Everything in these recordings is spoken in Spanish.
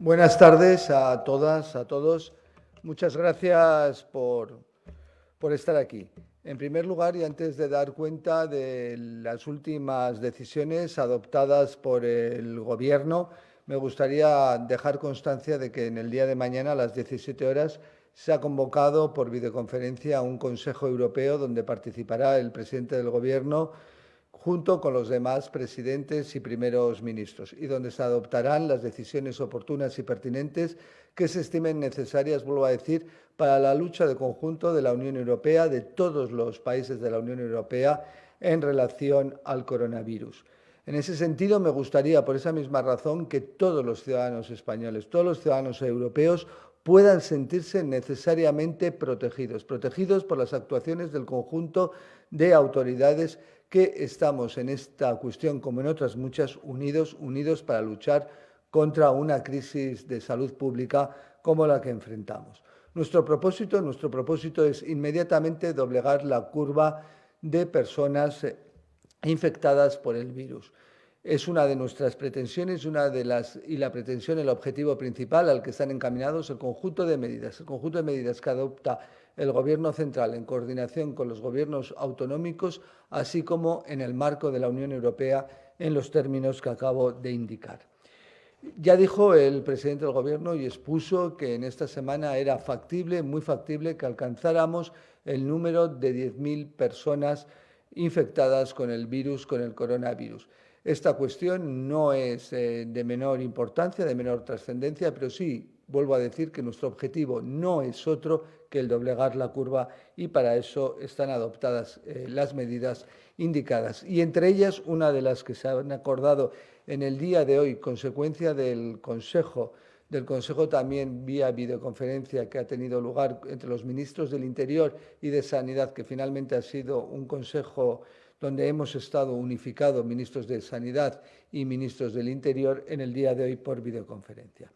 Buenas tardes a todas, a todos. Muchas gracias por estar aquí. En primer lugar, y antes de dar cuenta de las últimas decisiones adoptadas por el Gobierno, me gustaría dejar constancia de que en el día de mañana, a las 17 horas, se ha convocado por videoconferencia un Consejo Europeo donde participará el presidente del Gobierno junto con los demás presidentes y primeros ministros, y donde se adoptarán las decisiones oportunas y pertinentes que se estimen necesarias, vuelvo a decir, para la lucha de conjunto de la Unión Europea, de todos los países de la Unión Europea, en relación al coronavirus. En ese sentido, me gustaría, por esa misma razón, que todos los ciudadanos españoles, todos los ciudadanos europeos, puedan sentirse necesariamente protegidos, protegidos por las actuaciones del conjunto de autoridades que estamos en esta cuestión, como en otras muchas, unidos para luchar contra una crisis de salud pública como la que enfrentamos. Nuestro propósito es inmediatamente doblegar la curva de personas infectadas por el virus. Es una de nuestras pretensiones, la pretensión, el objetivo principal al que están encaminados el conjunto de medidas que adopta el Gobierno central en coordinación con los gobiernos autonómicos, así como en el marco de la Unión Europea en los términos que acabo de indicar. Ya dijo el presidente del Gobierno y expuso que en esta semana era factible, muy factible, que alcanzáramos el número de 10.000 personas infectadas con el virus, con el coronavirus. Esta cuestión no es de menor importancia, de menor trascendencia, pero sí, vuelvo a decir que nuestro objetivo no es otro que el doblegar la curva, y para eso están adoptadas las medidas indicadas. Y entre ellas, una de las que se han acordado en el día de hoy, consecuencia del Consejo también vía videoconferencia que ha tenido lugar entre los ministros del Interior y de Sanidad, que finalmente ha sido un consejo donde hemos estado unificados ministros de Sanidad y ministros del Interior en el día de hoy por videoconferencia.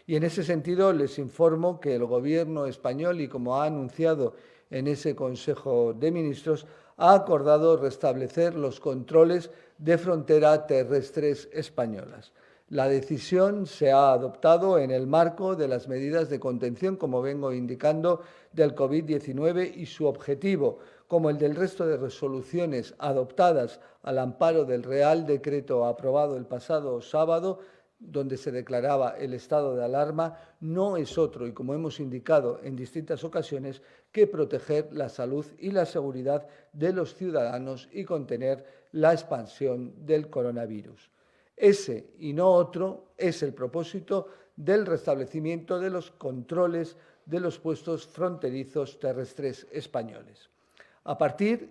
Y en ese sentido les informo que el Gobierno español, y como ha anunciado en ese Consejo de Ministros, ha acordado restablecer los controles de frontera terrestres españolas. La decisión se ha adoptado en el marco de las medidas de contención, como vengo indicando, del COVID-19, y su objetivo, como el del resto de resoluciones adoptadas al amparo del Real Decreto aprobado el pasado sábado, donde se declaraba el estado de alarma, no es otro, y como hemos indicado en distintas ocasiones, que proteger la salud y la seguridad de los ciudadanos y contener la expansión del coronavirus. Ese y no otro es el propósito del restablecimiento de los controles de los puestos fronterizos terrestres españoles.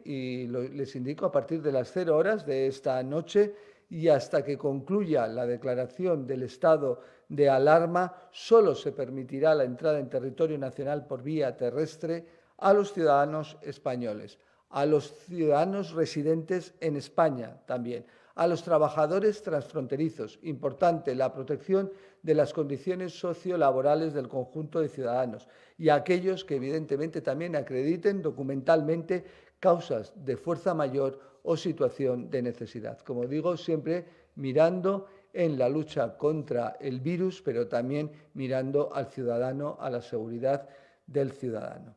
Les indico, a partir de las 0 horas de esta noche y hasta que concluya la declaración del estado de alarma, solo se permitirá la entrada en territorio nacional por vía terrestre a los ciudadanos españoles, a los ciudadanos residentes en España también, a los trabajadores transfronterizos. Importante, la protección de las condiciones sociolaborales del conjunto de ciudadanos, y a aquellos que evidentemente también acrediten documentalmente causas de fuerza mayor o situación de necesidad. Como digo, siempre mirando en la lucha contra el virus, pero también mirando al ciudadano, a la seguridad del ciudadano.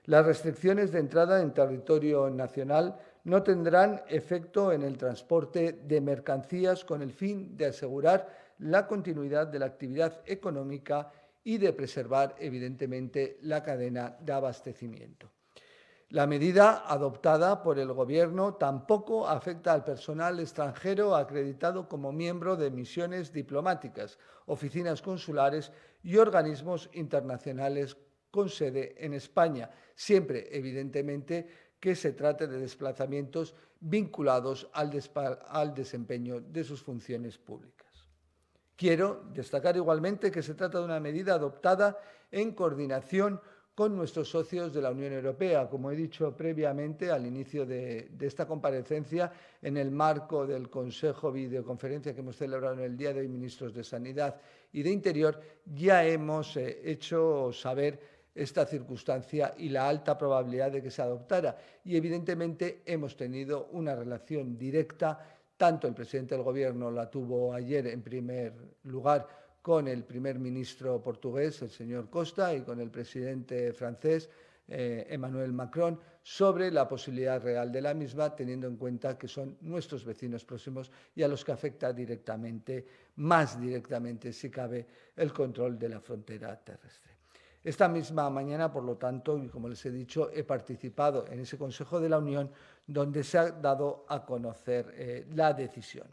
Las restricciones de entrada en territorio nacional no tendrán efecto en el transporte de mercancías, con el fin de asegurar la continuidad de la actividad económica y de preservar, evidentemente, la cadena de abastecimiento. La medida adoptada por el Gobierno tampoco afecta al personal extranjero acreditado como miembro de misiones diplomáticas, oficinas consulares y organismos internacionales con sede en España, siempre, evidentemente, que se trate de desplazamientos vinculados al desempeño de sus funciones públicas. Quiero destacar igualmente que se trata de una medida adoptada en coordinación con nuestros socios de la Unión Europea, como he dicho previamente al inicio de esta comparecencia, en el marco del Consejo videoconferencia que hemos celebrado en el día de hoy, ministros de Sanidad y de Interior. Ya hemos hecho saber esta circunstancia y la alta probabilidad de que se adoptara, y evidentemente hemos tenido una relación directa. Tanto el presidente del Gobierno la tuvo ayer en primer lugar con el primer ministro portugués, el señor Costa, y con el presidente francés, Emmanuel Macron, sobre la posibilidad real de la misma, teniendo en cuenta que son nuestros vecinos próximos y a los que afecta directamente, más directamente, si cabe, el control de la frontera terrestre. Esta misma mañana, por lo tanto, y como les he dicho, he participado en ese Consejo de la Unión donde se ha dado a conocer la decisión.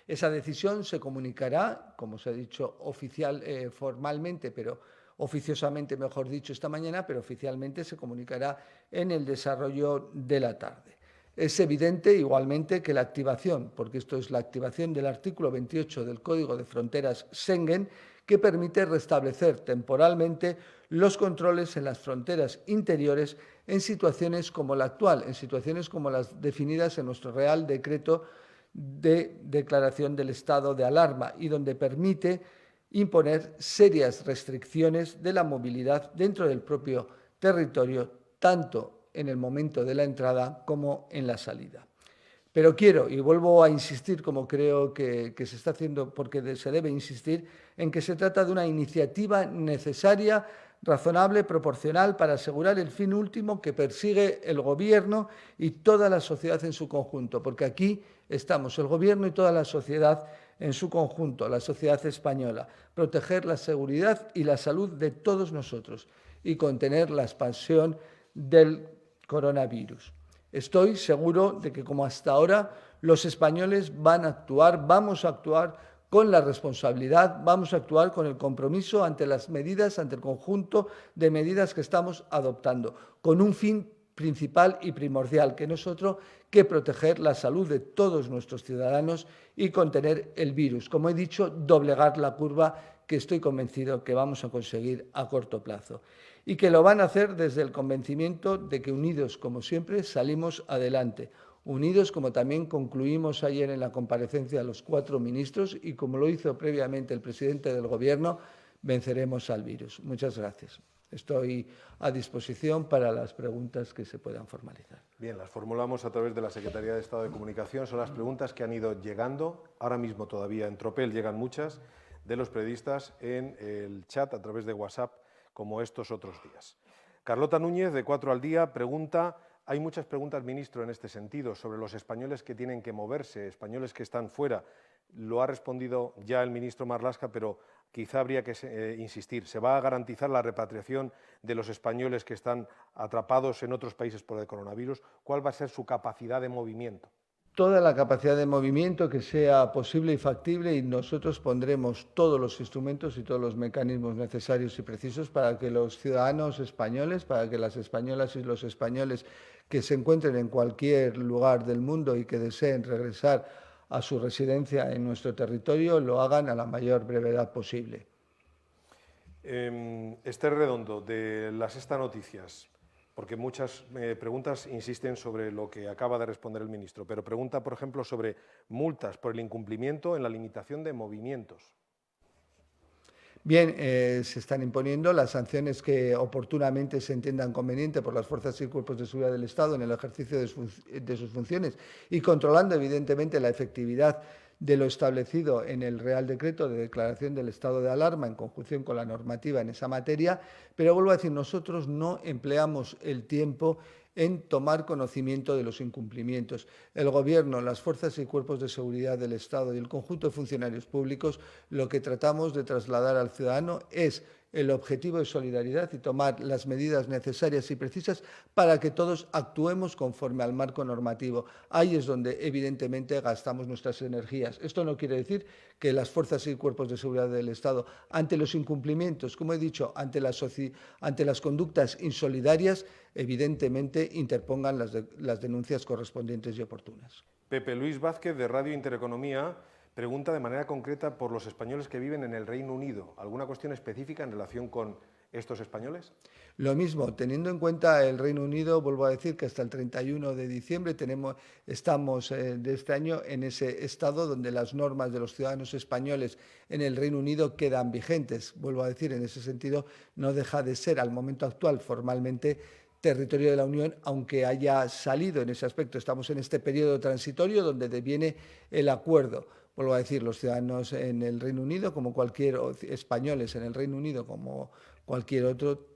Esa decisión se comunicará, como se ha dicho, formalmente, pero oficiosamente, mejor dicho, esta mañana, pero oficialmente se comunicará en el desarrollo de la tarde. Es evidente igualmente que la activación, porque esto es la activación del artículo 28 del Código de Fronteras Schengen, que permite restablecer temporalmente los controles en las fronteras interiores en situaciones como la actual, en situaciones como las definidas en nuestro Real Decreto de declaración del estado de alarma y donde permite imponer serias restricciones de la movilidad dentro del propio territorio, tanto en el momento de la entrada como en la salida. Pero quiero, y vuelvo a insistir, como creo que se está haciendo, porque se debe insistir, en que se trata de una iniciativa necesaria, razonable, proporcional, para asegurar el fin último que persigue el Gobierno y toda la sociedad en su conjunto, porque aquí estamos, el Gobierno y toda la sociedad en su conjunto, la sociedad española, proteger la seguridad y la salud de todos nosotros y contener la expansión del coronavirus. Estoy seguro de que, como hasta ahora, los españoles vamos a actuar con la responsabilidad, vamos a actuar con el compromiso ante las medidas, ante el conjunto de medidas que estamos adoptando, con un fin principal y primordial, que no es otro que proteger la salud de todos nuestros ciudadanos y contener el virus. Como he dicho, doblegar la curva que estoy convencido que vamos a conseguir a corto plazo. Y que lo van a hacer desde el convencimiento de que unidos, como siempre, salimos adelante. Unidos, como también concluimos ayer en la comparecencia de los 4 ministros y como lo hizo previamente el presidente del Gobierno, venceremos al virus. Muchas gracias. Estoy a disposición para las preguntas que se puedan formalizar. Bien, las formulamos a través de la Secretaría de Estado de Comunicación. Son las preguntas que han ido llegando. Ahora mismo todavía en tropel llegan muchas de los periodistas en el chat a través de WhatsApp, como estos otros días. Carlota Núñez, de 4 al Día, pregunta: hay muchas preguntas, ministro, en este sentido, sobre los españoles que tienen que moverse, españoles que están fuera. Lo ha respondido ya el ministro Marlaska, pero quizá habría que insistir. ¿Se va a garantizar la repatriación de los españoles que están atrapados en otros países por el coronavirus? ¿Cuál va a ser su capacidad de movimiento? Toda la capacidad de movimiento que sea posible y factible, y nosotros pondremos todos los instrumentos y todos los mecanismos necesarios y precisos para que los ciudadanos españoles, para que las españolas y los españoles que se encuentren en cualquier lugar del mundo y que deseen regresar a su residencia en nuestro territorio, lo hagan a la mayor brevedad posible. Esther Redondo, de La Sexta Noticias, porque muchas preguntas insisten sobre lo que acaba de responder el ministro, pero pregunta, por ejemplo, sobre multas por el incumplimiento en la limitación de movimientos. Bien, se están imponiendo las sanciones que oportunamente se entiendan conveniente por las fuerzas y cuerpos de seguridad del Estado en el ejercicio de sus funciones y controlando, evidentemente, la efectividad de lo establecido en el Real Decreto de declaración del estado de alarma en conjunción con la normativa en esa materia, pero vuelvo a decir, nosotros no empleamos el tiempo en tomar conocimiento de los incumplimientos. El Gobierno, las fuerzas y cuerpos de seguridad del Estado y el conjunto de funcionarios públicos, lo que tratamos de trasladar al ciudadano es el objetivo de solidaridad y tomar las medidas necesarias y precisas para que todos actuemos conforme al marco normativo. Ahí es donde, evidentemente, gastamos nuestras energías. Esto no quiere decir que las fuerzas y cuerpos de seguridad del Estado, ante los incumplimientos, como he dicho, ante las conductas insolidarias, evidentemente interpongan las denuncias correspondientes y oportunas. Pepe Luis Vázquez, de Radio Intereconomía, pregunta de manera concreta por los españoles que viven en el Reino Unido. ¿Alguna cuestión específica en relación con estos españoles? Lo mismo, teniendo en cuenta el Reino Unido, vuelvo a decir que hasta el 31 de diciembre estamos de este año en ese estado donde las normas de los ciudadanos españoles en el Reino Unido quedan vigentes. Vuelvo a decir, en ese sentido, no deja de ser al momento actual formalmente territorio de la Unión, aunque haya salido en ese aspecto. Estamos en este periodo transitorio donde deviene el acuerdo. Vuelvo a decir, los ciudadanos en el Reino Unido, como españoles en el Reino Unido, como cualquier otro,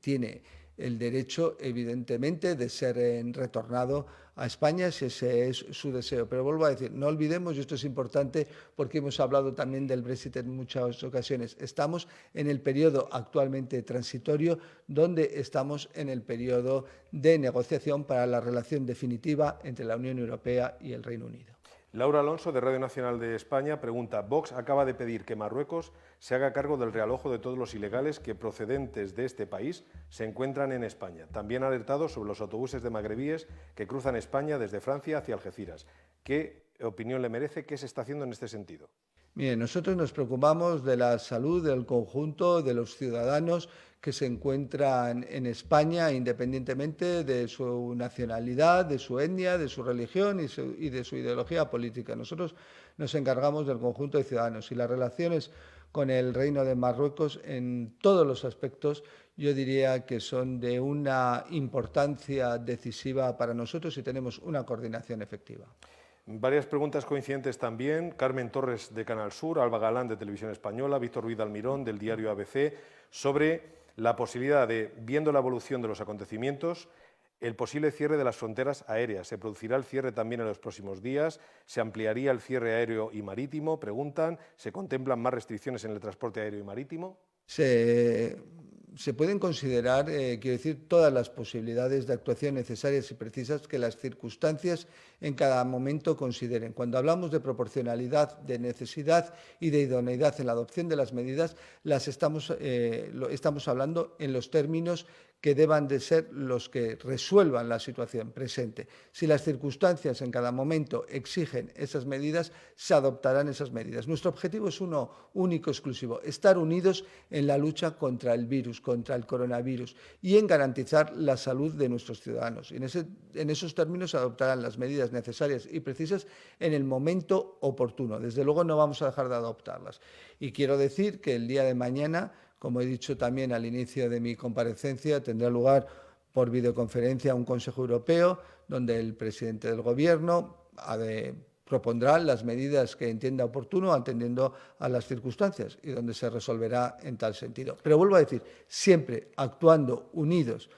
tiene el derecho, evidentemente, de ser retornado a España si ese es su deseo. Pero vuelvo a decir, no olvidemos, y esto es importante porque hemos hablado también del Brexit en muchas ocasiones, estamos en el periodo actualmente transitorio, donde estamos en el periodo de negociación para la relación definitiva entre la Unión Europea y el Reino Unido. Laura Alonso, de Radio Nacional de España, pregunta: Vox acaba de pedir que Marruecos se haga cargo del realojo de todos los ilegales que, procedentes de este país, se encuentran en España. También ha alertado sobre los autobuses de magrebíes que cruzan España desde Francia hacia Algeciras. ¿Qué opinión le merece? ¿Qué se está haciendo en este sentido? Bien, nosotros nos preocupamos de la salud del conjunto de los ciudadanos que se encuentran en España, independientemente de su nacionalidad, de su etnia, de su religión y de su ideología política. Nosotros nos encargamos del conjunto de ciudadanos y las relaciones con el Reino de Marruecos en todos los aspectos yo diría que son de una importancia decisiva para nosotros y tenemos una coordinación efectiva. Varias preguntas coincidentes también. Carmen Torres, de Canal Sur, Alba Galán, de Televisión Española, Víctor Ruiz Almirón, del diario ABC, sobre la posibilidad de, viendo la evolución de los acontecimientos, el posible cierre de las fronteras aéreas. ¿Se producirá el cierre también en los próximos días? ¿Se ampliaría el cierre aéreo y marítimo? Preguntan. ¿Se contemplan más restricciones en el transporte aéreo y marítimo? Se pueden considerar, quiero decir, todas las posibilidades de actuación necesarias y precisas que las circunstancias en cada momento consideren. Cuando hablamos de proporcionalidad, de necesidad y de idoneidad en la adopción de las medidas, estamos hablando en los términos que deban de ser los que resuelvan la situación presente. Si las circunstancias en cada momento exigen esas medidas, se adoptarán esas medidas. Nuestro objetivo es uno único, exclusivo: estar unidos en la lucha contra el virus, contra el coronavirus y en garantizar la salud de nuestros ciudadanos. Y en esos términos se adoptarán las medidas necesarias y precisas en el momento oportuno. Desde luego no vamos a dejar de adoptarlas. Y quiero decir que el día de mañana, como he dicho también al inicio de mi comparecencia, tendrá lugar por videoconferencia un Consejo Europeo donde el presidente del Gobierno propondrá las medidas que entienda oportuno atendiendo a las circunstancias y donde se resolverá en tal sentido. Pero vuelvo a decir, siempre actuando unidos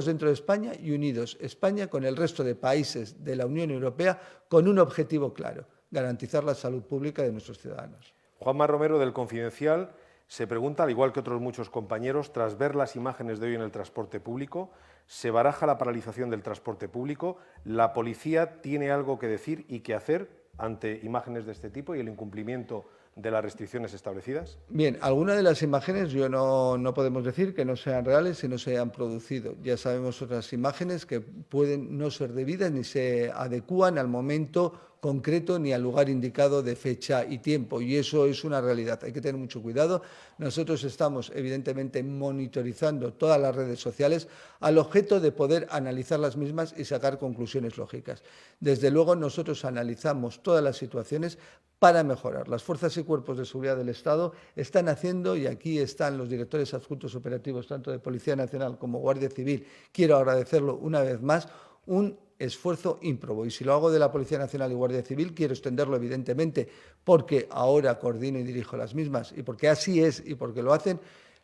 dentro de España y unidos España con el resto de países de la Unión Europea con un objetivo claro: garantizar la salud pública de nuestros ciudadanos. Juanma Romero, del Confidencial, se pregunta, al igual que otros muchos compañeros, tras ver las imágenes de hoy en el transporte público, ¿se baraja la paralización del transporte público? ¿La policía tiene algo que decir y que hacer ante imágenes de este tipo y el incumplimiento de las restricciones establecidas? Bien, algunas de las imágenes no podemos decir que no sean reales y no se hayan producido. Ya sabemos otras imágenes que pueden no ser debidas ni se adecúan al momento concreto ni al lugar indicado de fecha y tiempo, y eso es una realidad. Hay que tener mucho cuidado. Nosotros estamos, evidentemente, monitorizando todas las redes sociales al objeto de poder analizar las mismas y sacar conclusiones lógicas. Desde luego, nosotros analizamos todas las situaciones para mejorar. Las fuerzas y cuerpos de seguridad del Estado están haciendo, y aquí están los directores adjuntos operativos, tanto de Policía Nacional como Guardia Civil, quiero agradecerlo una vez más, un esfuerzo ímprobo. Y si lo hago de la Policía Nacional y Guardia Civil, quiero extenderlo, evidentemente, porque ahora coordino y dirijo las mismas, y porque así es, y porque lo hacen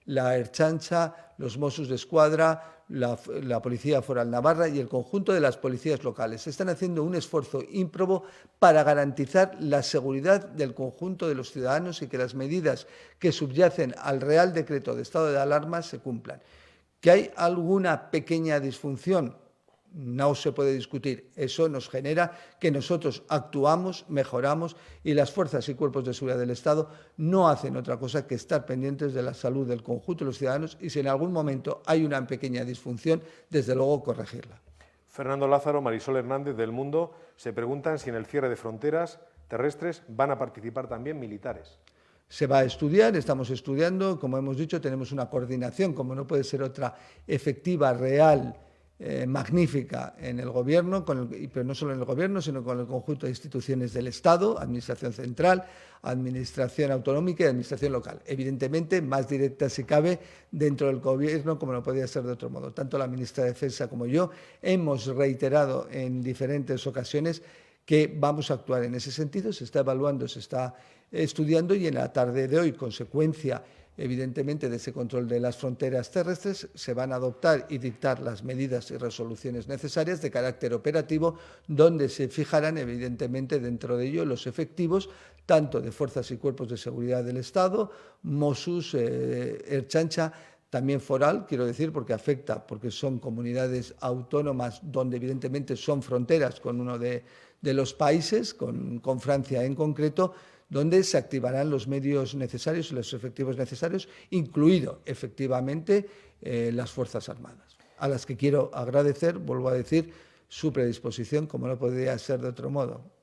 la Ertzaintza, los Mossos d'Esquadra, la Policía Foral Navarra y el conjunto de las policías locales. Están haciendo un esfuerzo ímprobo para garantizar la seguridad del conjunto de los ciudadanos y que las medidas que subyacen al Real Decreto de estado de alarma se cumplan. ¿Que hay alguna pequeña disfunción? No se puede discutir. Eso nos genera que nosotros actuamos, mejoramos, y las fuerzas y cuerpos de seguridad del Estado no hacen otra cosa que estar pendientes de la salud del conjunto de los ciudadanos, y si en algún momento hay una pequeña disfunción, desde luego corregirla. Fernando Lázaro, Marisol Hernández, del Mundo, se preguntan si en el cierre de fronteras terrestres van a participar también militares. Se va a estudiar, estamos estudiando, como hemos dicho, tenemos una coordinación, como no puede ser otra, efectiva, real, magnífica en el Gobierno, pero no solo en el Gobierno, sino con el conjunto de instituciones del Estado, Administración Central, Administración Autonómica y Administración Local. Evidentemente, más directa si cabe dentro del Gobierno, como no podía ser de otro modo. Tanto la ministra de Defensa como yo hemos reiterado en diferentes ocasiones que vamos a actuar en ese sentido. Se está evaluando, se está estudiando y en la tarde de hoy, consecuencia evidentemente de ese control de las fronteras terrestres, se van a adoptar y dictar las medidas y resoluciones necesarias de carácter operativo, donde se fijarán evidentemente dentro de ello los efectivos tanto de fuerzas y cuerpos de seguridad del Estado, Mossos, Ertzaintza, también foral, quiero decir, porque afecta, porque son comunidades autónomas donde evidentemente son fronteras con uno de los países, con Francia en concreto, donde se activarán los medios necesarios y los efectivos necesarios, incluido efectivamente las Fuerzas Armadas, a las que quiero agradecer, vuelvo a decir, su predisposición, como no podría ser de otro modo.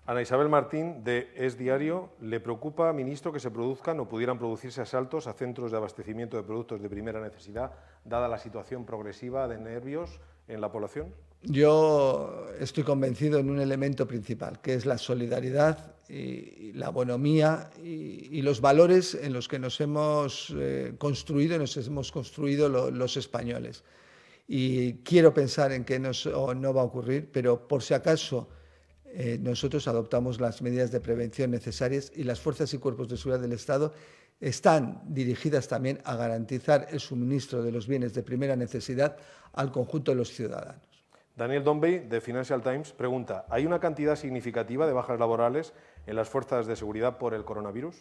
Ana Isabel Martín, de Es Diario, ¿le preocupa, ministro, que se produzcan o pudieran producirse asaltos a centros de abastecimiento de productos de primera necesidad, dada la situación progresiva de nervios en la población? Yo estoy convencido en un elemento principal, que es la solidaridad y la bonomía y los valores en los que nos hemos construido los españoles. Y quiero pensar en que no va a ocurrir, pero por si acaso nosotros adoptamos las medidas de prevención necesarias y las fuerzas y cuerpos de seguridad del Estado están dirigidas también a garantizar el suministro de los bienes de primera necesidad al conjunto de los ciudadanos. Daniel Dombey, de Financial Times, pregunta: ¿hay una cantidad significativa de bajas laborales en las fuerzas de seguridad por el coronavirus?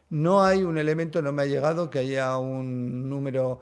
No hay un elemento, no me ha llegado que haya un número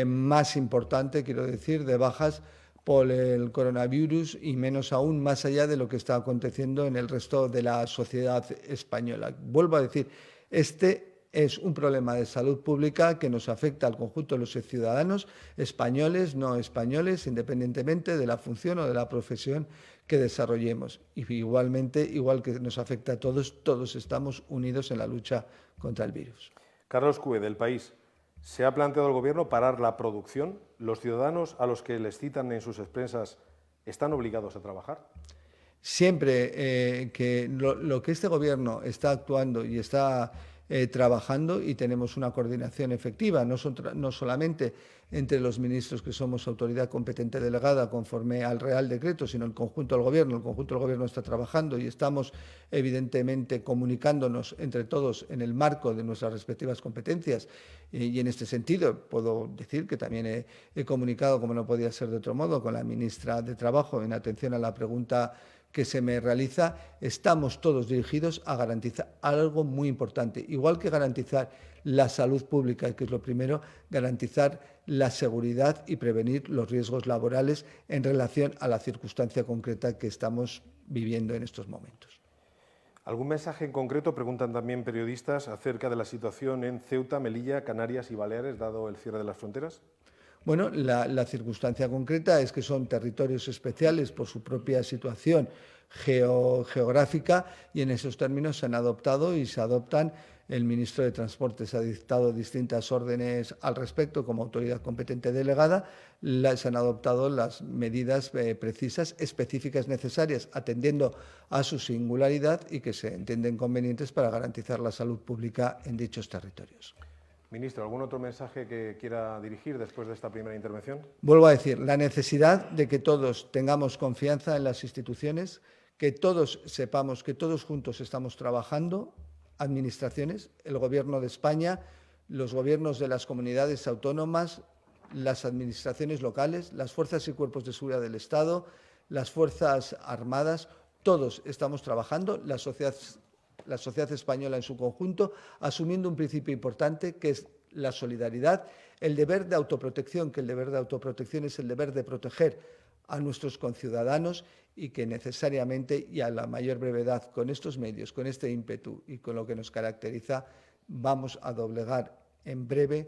más importante, quiero decir, de bajas por el coronavirus y menos aún más allá de lo que está aconteciendo en el resto de la sociedad española. Vuelvo a decir, este es un problema de salud pública que nos afecta al conjunto de los ciudadanos, españoles, no españoles, independientemente de la función o de la profesión que desarrollemos. Y igualmente, igual que nos afecta a todos, todos estamos unidos en la lucha contra el virus. Carlos Cue, del País. ¿Se ha planteado el Gobierno parar la producción? ¿Los ciudadanos a los que les citan en sus expensas están obligados a trabajar? Siempre que lo que este Gobierno está actuando y está trabajando, y tenemos una coordinación efectiva, no solamente entre los ministros que somos autoridad competente delegada conforme al Real Decreto, sino el conjunto del Gobierno. El conjunto del Gobierno está trabajando y estamos evidentemente comunicándonos entre todos en el marco de nuestras respectivas competencias y en este sentido puedo decir que también he comunicado, como no podía ser de otro modo, con la ministra de Trabajo en atención a la pregunta que se me realiza. Estamos todos dirigidos a garantizar algo muy importante, igual que garantizar la salud pública, que es lo primero, garantizar la seguridad y prevenir los riesgos laborales en relación a la circunstancia concreta que estamos viviendo en estos momentos. ¿Algún mensaje en concreto, preguntan también periodistas, acerca de la situación en Ceuta, Melilla, Canarias y Baleares, dado el cierre de las fronteras? Bueno, la circunstancia concreta es que son territorios especiales por su propia situación geográfica y en esos términos se han adoptado y se adoptan. El ministro de Transportes ha dictado distintas órdenes al respecto como autoridad competente delegada. Se han adoptado las medidas precisas, específicas, necesarias, atendiendo a su singularidad y que se entienden convenientes para garantizar la salud pública en dichos territorios. Ministro, ¿algún otro mensaje que quiera dirigir después de esta primera intervención? Vuelvo a decir, la necesidad de que todos tengamos confianza en las instituciones, que todos sepamos que todos juntos estamos trabajando, administraciones, el Gobierno de España, los gobiernos de las comunidades autónomas, las administraciones locales, las fuerzas y cuerpos de seguridad del Estado, las Fuerzas Armadas, todos estamos trabajando, la sociedad española en su conjunto, asumiendo un principio importante que es la solidaridad, el deber de autoprotección, que el deber de autoprotección es el deber de proteger a nuestros conciudadanos y que necesariamente y a la mayor brevedad con estos medios, con este ímpetu y con lo que nos caracteriza, vamos a doblegar en breve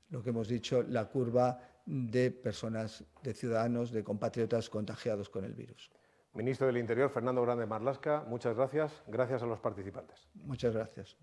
lo que hemos dicho, la curva de personas, de ciudadanos, de compatriotas contagiados con el virus. Ministro del Interior, Fernando Grande Marlaska, muchas gracias. Gracias a los participantes. Muchas gracias.